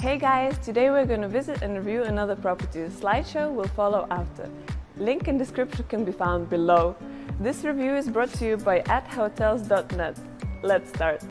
Hey guys, today we're going to visit and review another property. The slideshow will follow after. Link in description can be found below. This review is brought to you by @hotels.net. Let's start.